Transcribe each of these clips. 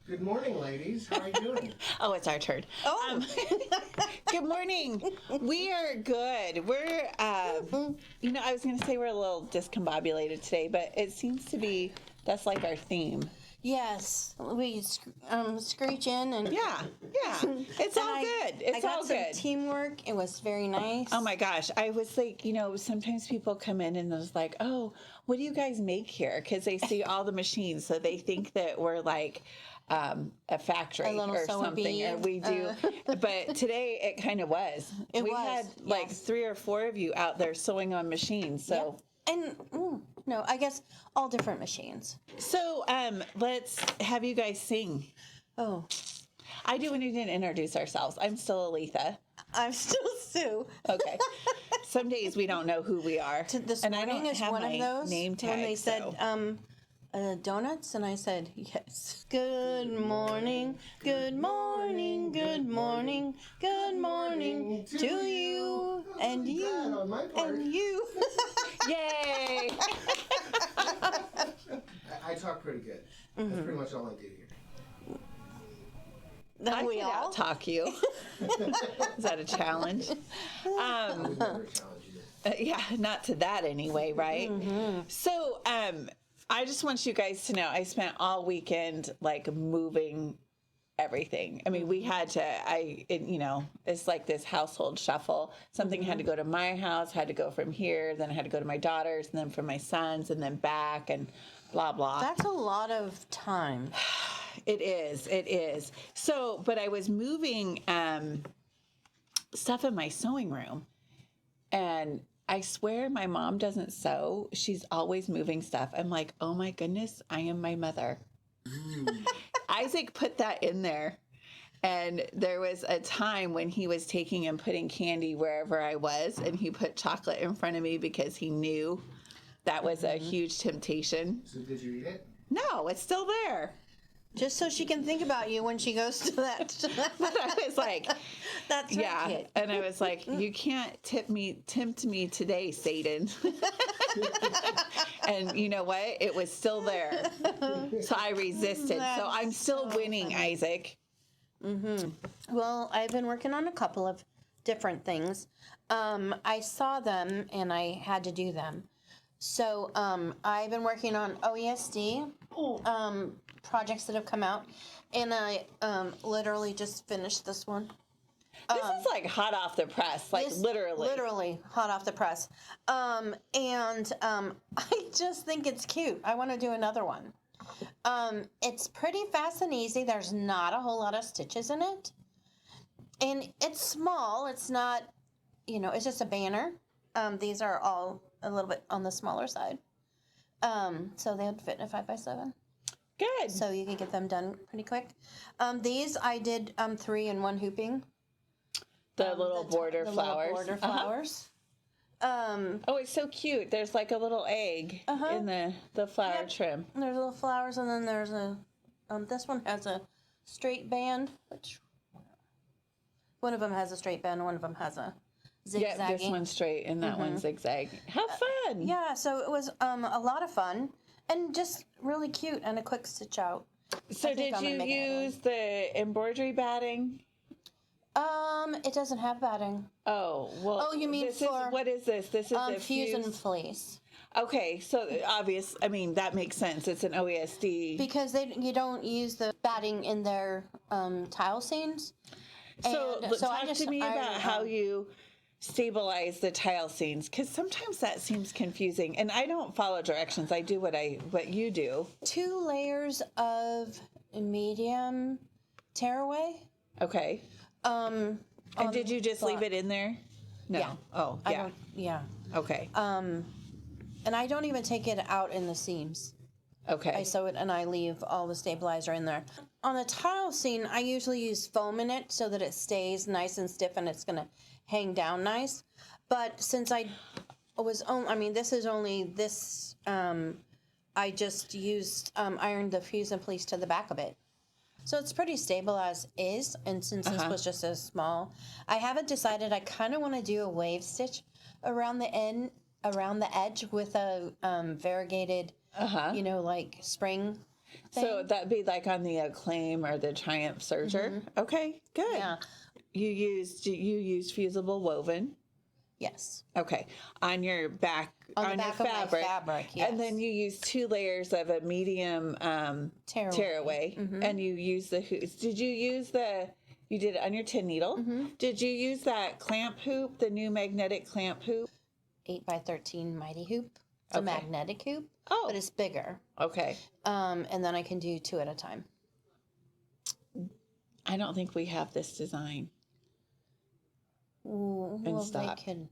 Good morning, ladies. How are you doing? Oh, it's our turn. Oh. Good morning. We are good. We're, I was going to say we're a little discombobulated today, but it seems to be, that's like our theme. Yes, we screech in and Yeah. It's all good. It's I got all some good. teamwork. It was very nice. Oh my gosh. I was like, sometimes people come in and it's like, oh, what do you guys make here? Because they see all the machines, so they think that we're like a factory or something, and we do. But today it kind of was. We had like 3 or 4 of you out there sewing on machines. So. Yep. And no, I guess all different machines. So let's have you guys sing. Oh, I do. We need to introduce ourselves. I'm still Aletha. I'm still Sue. Okay. Some days we don't know who we are. This and I morning don't is have one my of those name tag. when they said donuts, and I said yes. Good morning, good morning, good morning, good morning to you and you and you. Yay! I talk pretty good. That's pretty much all I do here. I We could all out-talk you. Is that a challenge? I would never challenge you. Yeah, not to that anyway, right? Mm-hmm. So, I just want you guys to know I spent all weekend like moving everything. I mean, we had to, it's like this household shuffle. Something had to go to my house, had to go from here, then I had to go to my daughter's, and then from my son's, and then back, and blah, blah. That's a lot of time. It is. So, but I was moving stuff in my sewing room, and I swear my mom doesn't sew. She's always moving stuff. I'm like, oh my goodness, I am my mother. Isaac put that in there. And there was a time when he was taking and putting candy wherever I was, and he put chocolate in front of me because he knew that was a huge temptation. So did you eat it? No, it's still there. Just so she can think about you when she goes to that. But I was like, That's her yeah. kid. And I was like, you can't tempt me today, Satan. And you know what? It was still there. So I resisted. So I'm still winning, funny. Isaac. Mm-hmm. Well, I've been working on a couple of different things. I saw them and I had to do them. So I've been working on OESD projects that have come out, and I literally just finished this one. This is like hot off the press, like literally hot off the press. And I just think it's cute. I want to do another one. It's pretty fast and easy. There's not a whole lot of stitches in it, and it's small. It's not, it's just a banner. These are all a little bit on the smaller side. So they would fit in a 5x7. Good. So you can get them done pretty quick. These I did 3-in-1 hooping. The little border flowers. Little border flowers. Oh, it's so cute. There's like a little egg in the flower trim. There's little flowers, and then there's a. This one has a straight band. Which one of them has a straight band, and one of them has a zigzag. Yeah, this one's straight, and that one's zigzag. How fun! Yeah, so it was a lot of fun, and just really cute, and a quick stitch out. So did you use the embroidery batting? It doesn't have batting. Oh, well. Oh, you mean what is this? This is a Fusion Fleece. Okay, so that makes sense. It's an OESD. Because you don't use the batting in their tile seams. So talk to me about how you stabilize the tile seams, because sometimes that seems confusing, and I don't follow directions. I do what you do. 2 layers of medium tearaway. Okay. And did you just leave it in there? No. Yeah. Oh, yeah. Yeah. Okay. And I don't even take it out in the seams. Okay. I sew it and I leave all the stabilizer in there. On the tile seam, I usually use foam in it so that it stays nice and stiff and it's going to hang down nice. But since I just used ironed the Fusion Fleece to the back of it. So it's pretty stable as is, and since this was just as small, I haven't decided. I kind of want to do a wave stitch around the edge with a variegated, like spring So that'd be like on the Acclaim or the Triumph Serger. Okay, good. Yeah. You used fusible woven. Yes. Okay, on your back On the your back of my fabric, yes. and then you use 2 layers of a medium tearaway, and you use the hoops. Did you use you did it on your 10 needle? Did you use that clamp hoop, the new magnetic clamp hoop? 8x13 mighty hoop. It's a magnetic hoop, but it's bigger. Okay. And then I can do 2 at a time. I don't think we have this design. Ooh, well, stock. they could.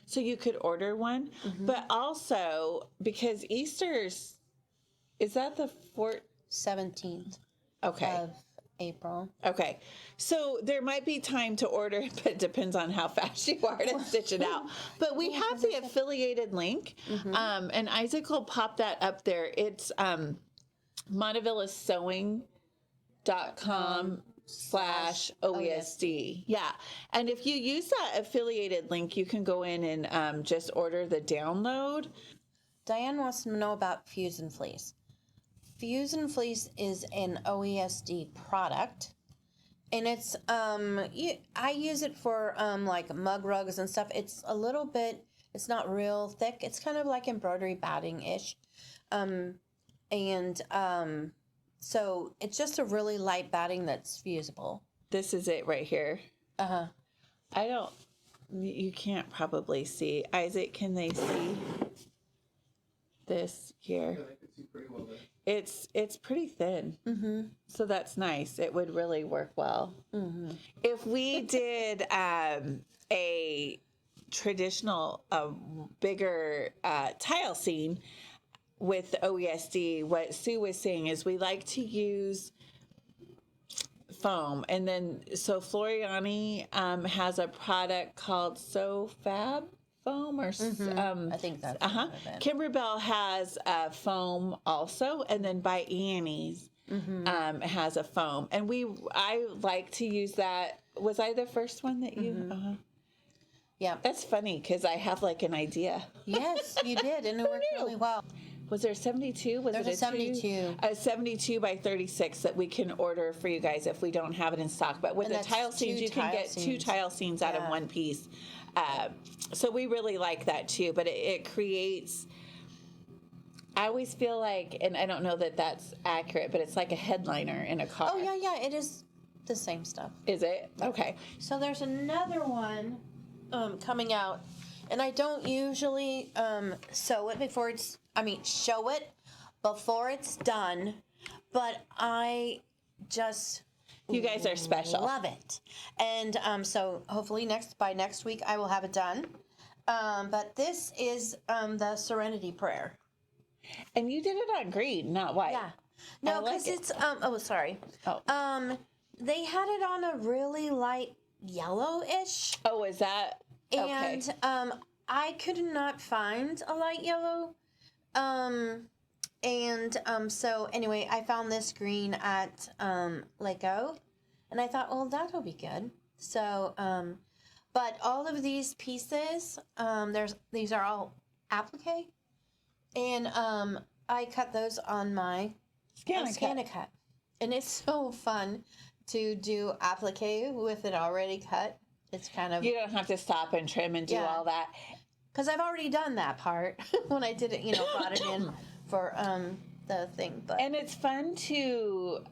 So you could order one, but also because Easter's, is that the 17th Okay. of April. Okay. So there might be time to order, but it depends on how fast you are to stitch it out. But we have the affiliated link, and Isaac will pop that up there. It's Montavilla Sewing.com/OESD. Yeah. And if you use that affiliated link, you can go in and just order the download. Diane wants to know about Fuse and Fleece. Fuse and Fleece is an OESD product, and it's I use it for like mug rugs and stuff. It's a little bit, it's not real thick. It's kind of like embroidery batting ish, so it's just a really light batting that's fusible. This is it right here. You can't probably see. Isaac, can they see this here? Yeah, I can see pretty well there. It's pretty thin. So that's nice. It would really work well. If we did a traditional, bigger tile scene with the OESD, what Sue was saying is we like to use foam. And then, so Floriani has a product called So Fab foam, or I think that's Kimberbell has foam also, and then by Annie's has a foam, and I like to use that. Was I the first one that you? Yeah, that's funny because I have like an idea. Yes, you did, and it worked really well. Was there 72? Was There's it a 72? A 72 by 36 that we can order for you guys if we don't have it in stock. But with the tile scenes, you can get 2 tile scenes out of one piece. So we really like that too. But it creates, I always feel like, and I don't know that that's accurate, but it's like a headliner in a car. Oh, yeah, it is the same stuff. Is it? Okay. So there's another one coming out, and I don't usually show it before it's done, but I just You guys are special. love it. And so hopefully by next week I will have it done. But this is the Serenity Prayer. And you did it on green, not white. Yeah. No, because it's sorry. Oh. They had it on a really light yellowish. Oh, is that okay? And I could not find a light yellow. So anyway, I found this green at Lego, and I thought, well, that'll be good. So, but all of these pieces, these are all applique, and I cut those on my Scan-A-Cut, and it's so fun to do applique with it already cut. It's kind of, you don't have to stop and trim and do all that. Because I've already done that part when I did it, brought it in for the thing. And it's fun to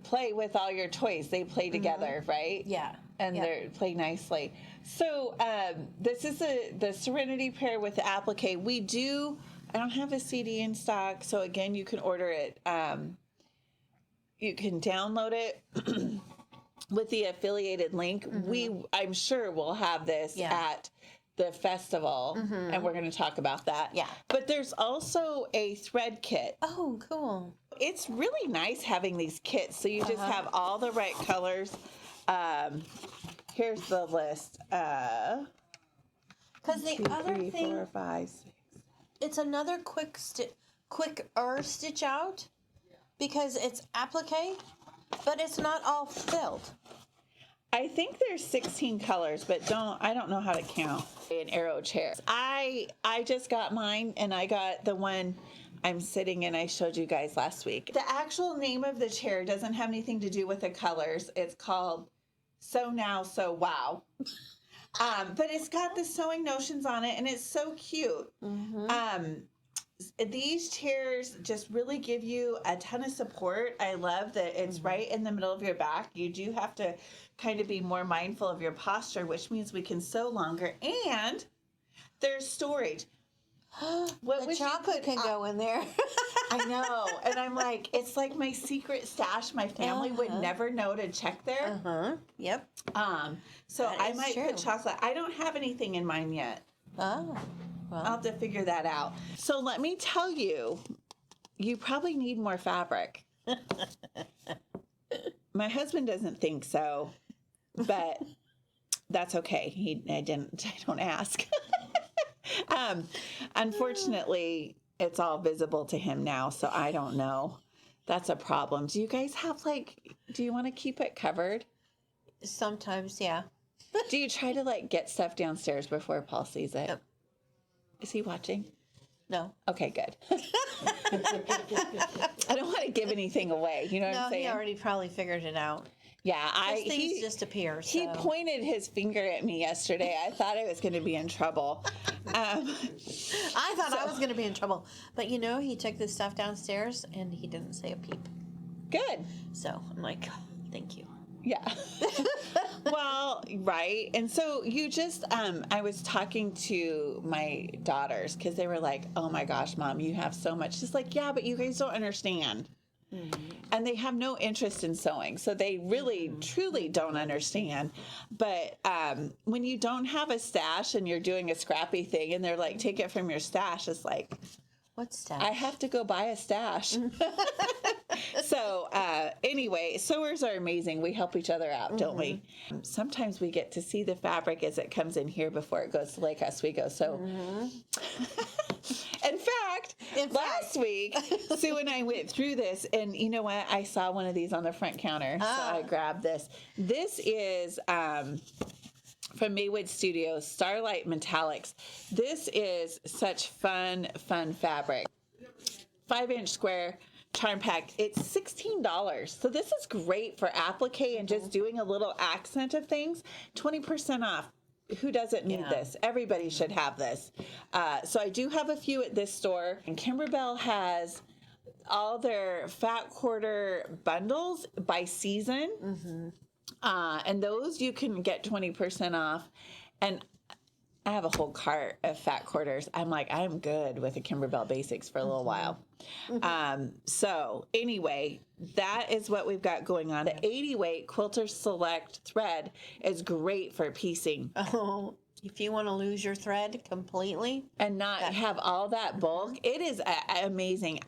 play with all your toys. They play together, right? Yeah. And they play nicely. So this is the Serenity Prayer with the applique. I don't have a CD in stock, so again, you can order it. You can download it with the affiliated link. I'm sure we'll have this at the festival, and we're going to talk about that. Yeah. But there's also a thread kit. Oh, cool. It's really nice having these kits, so you just have all the right colors. Here's the list. Because the other thing, 3, 4, 5, 6. It's another quicker stitch out, because it's applique, but it's not all filled. I think there's 16 colors, but I don't know how to count. An arrow chair. I just got mine, and I got the one I'm sitting in. I showed you guys last week. The actual name of the chair doesn't have anything to do with the colors. It's called So Now, So Wow. But it's got the sewing notions on it, and it's so cute. These chairs just really give you a ton of support. I love that it's right in the middle of your back. You do have to kind of be more mindful of your posture, which means we can sew longer. And there's storage. The chocolate can go in there. I know. And I'm like, it's like my secret stash. My family would never know to check there. Yep. So That I is might true. put chocolate. I don't have anything in mine yet. Oh. I'll Well, have to figure that out. So let me tell you, you probably need more fabric. My husband doesn't think so, but that's okay. I don't ask. Unfortunately, it's all visible to him now, so I don't know. That's a problem. Do you guys have do you want to keep it covered? sometimes, yeah. Do you try to get stuff downstairs before Paul sees it? Yep. Is he watching? No. Okay, good. I don't want to give anything away. You know what I'm No, saying? he already probably figured it out. Yeah, Those things just appear. He so. pointed his finger at me yesterday. I thought I was going to be in trouble. I thought I was going to be in trouble. But he took this stuff downstairs and he didn't say a peep. Good. So I'm like, oh, thank you. Yeah. Well, right. And so you just, I was talking to my daughters because they were like, oh my gosh, Mom, you have so much. Just like, yeah, but you guys don't understand. And they have no interest in sewing. So they really, truly don't understand. But when you don't have a stash and you're doing a scrappy thing and they're like, take it from your stash, it's like, What's that? I have to go buy a stash. So anyway, sewers are amazing. We help each other out, don't we? Sometimes we get to see the fabric as it comes in here before it goes to Lake Oswego. So in fact, last week, Sue and I went through this, and you know what? I saw one of these on the front counter, so I grabbed this. This is from Maywood Studios, Starlight Metallics. This is such fun fabric. 5-inch square charm pack. It's $16. So this is great for applique and just doing a little accent of things. 20% off. Who doesn't need this? Everybody should have this. So I do have a few at this store. And Kimberbell has all their fat quarter bundles by season. And those you can get 20% off. And I have a whole cart of fat quarters. I'm like, I'm good with the Kimberbell Basics for a little while. So anyway, that is what we've got going on. The 80 weight Quilter Select thread is great for piecing. Oh, if you want to lose your thread completely. And not have all that bulk. It is amazing.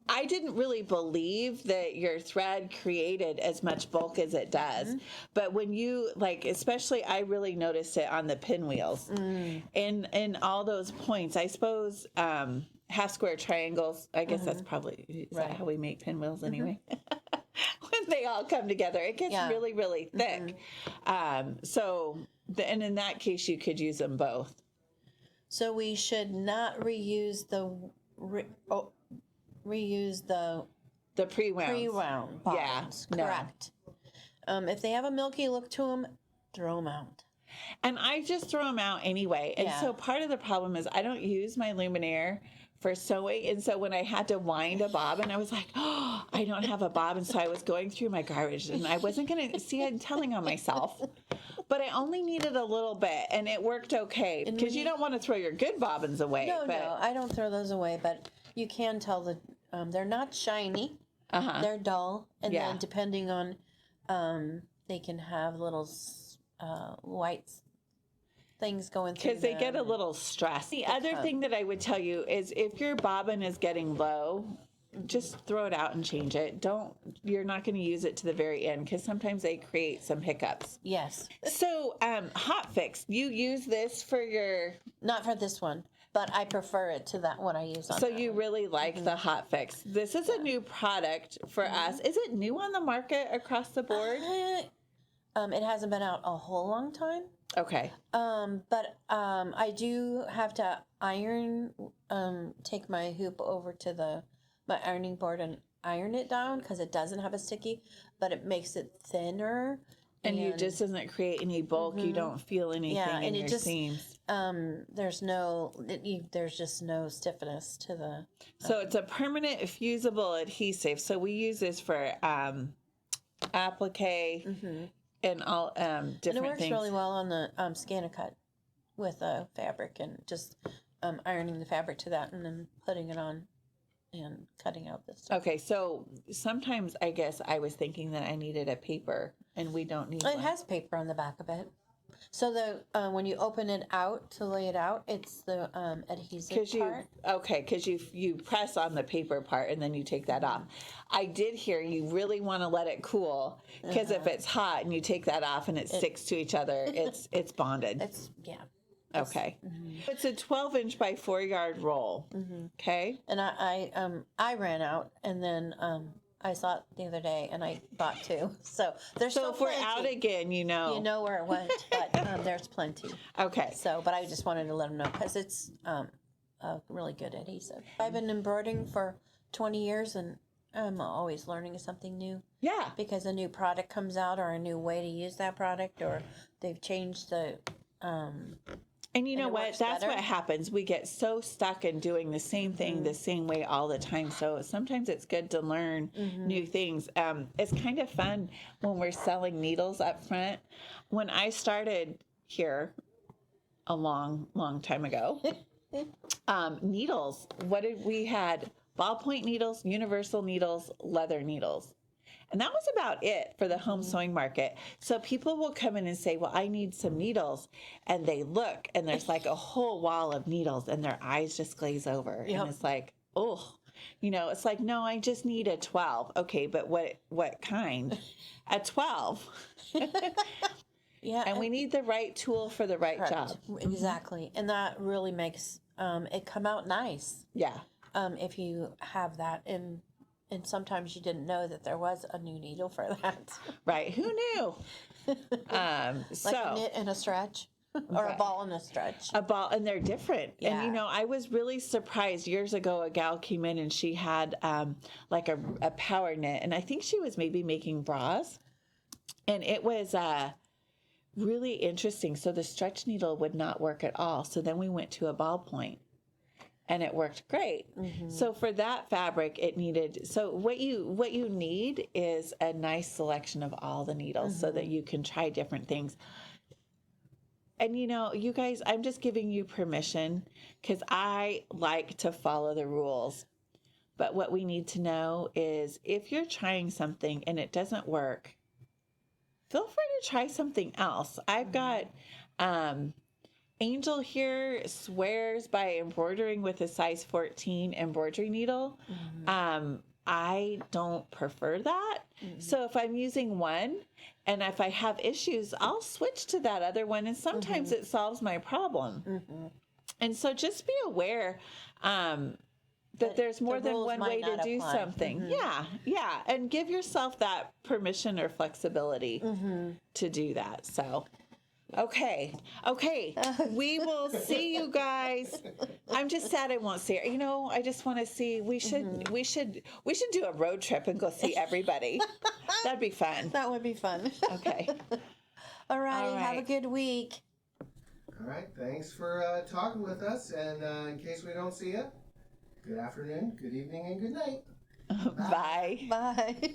I didn't really believe that your thread created as much bulk as it does. But when you, especially I really noticed it on the pinwheels. In all those points, I suppose half square triangles, I guess that's probably, is that how we make pinwheels anyway? When they all come together, it gets really, really thick. And in that case, you could use them both. So we should not reuse the pre-wound. pre-wound Yeah, bottoms. no. Correct. If they have a milky look to them, throw them out. And I just throw them out anyway. And so part of the problem is I don't use my Luminaire for sewing. And so when I had to wind a bobbin, I was like, oh, I don't have a bobbin. So I was going through my garbage and I wasn't going to see, I'm telling on myself. But I only needed a little bit and it worked okay. Because you don't want to throw your good bobbins away. No, I don't throw those away, but you can tell that they're not shiny. They're dull. And then depending on, they can have little white things going through because they get a little stressed. The other thing that I would tell you is if your bobbin is getting low, just throw it out and change it. You're not going to use it to the very end because sometimes they create some hiccups. Yes. So, Hot Fix, you use this for your... Not for this one, but I prefer it to that one I use on So you really like the Hot Fix. This is a new product for us. Is it new on the market across the board? It hasn't been out a whole long time. Okay. I do have to iron, take my hoop over to my ironing board and iron it down because it doesn't have a sticky, but it makes it thinner. And you just doesn't create any bulk. You don't feel anything in your seams. There's just no stiffness to the. So it's a permanent fusible adhesive. So we use this for applique and all different things. And it works really well on the Scan-A-Cut with fabric and just ironing the fabric to that and then putting it on and cutting out the stuff. Okay, so sometimes I guess I was thinking that I needed a paper, and we don't need It one. has paper on the back of it. So when you open it out to lay it out, it's the adhesive part. Because you press on the paper part and then you take that off. I did hear you really want to let it cool because if it's hot and you take that off and it sticks to each other, it's bonded. Okay. It's a 12-inch by 4-yard roll. Okay. And I ran out and then I saw it the other day and I bought 2. So there's still if we're plenty. out again, you know where it went, but there's plenty. Okay. So, but I just wanted to let them know because it's a really good adhesive. I've been embroidering for 20 years and I'm always learning something new. Yeah. Because a new product comes out or a new way to use that product or they've changed the and you know what? That's what happens. We get so stuck in doing the same thing the same way all the time. So sometimes it's good to learn new things. It's kind of fun when we're selling needles up front. When I started here a long, long time ago, needles, we had ballpoint needles, universal needles, leather needles. And that was about it for the home sewing market. So people will come in and say, well, I need some needles. And they look and there's like a whole wall of needles and their eyes just glaze over. Yep. And it's like, oh, it's like, no, I just need a 12. Okay, but what kind? A 12. Yeah. And we need the right tool for the right job. Exactly. And that really makes it come out nice. Yeah. If you have that and sometimes you didn't know that there was a new needle for that. Right. Who knew? A knit and a stretch or a ball and a stretch. A ball, and they're different. Yeah. And, I was really surprised. Years ago, a gal came in and she had like a power knit. And I think she was maybe making bras. And it was really interesting. So the stretch needle would not work at all. So then we went to a ballpoint. And it worked great. So for that fabric, it needed. So what you need is a nice selection of all the needles so that you can try different things. And you guys, I'm just giving you permission because I like to follow the rules. But what we need to know is if you're trying something and it doesn't work, feel free to try something else. I've got. Angel here swears by embroidering with a size 14 embroidery needle. I don't prefer that. So if I'm using one and if I have issues, I'll switch to that other one. And sometimes it solves my problem. And so just be aware that there's more than one way to do something. Yeah. And give yourself that permission or flexibility to do that. So. Okay. We will see you guys. I'm just sad I won't see her. I just want to see. We should do a road trip and go see everybody. That'd be fun. That would be fun. Okay. All right. Have a good week. All right. Thanks for talking with us. And in case we don't see you, good afternoon, good evening, and good night. Bye. Bye.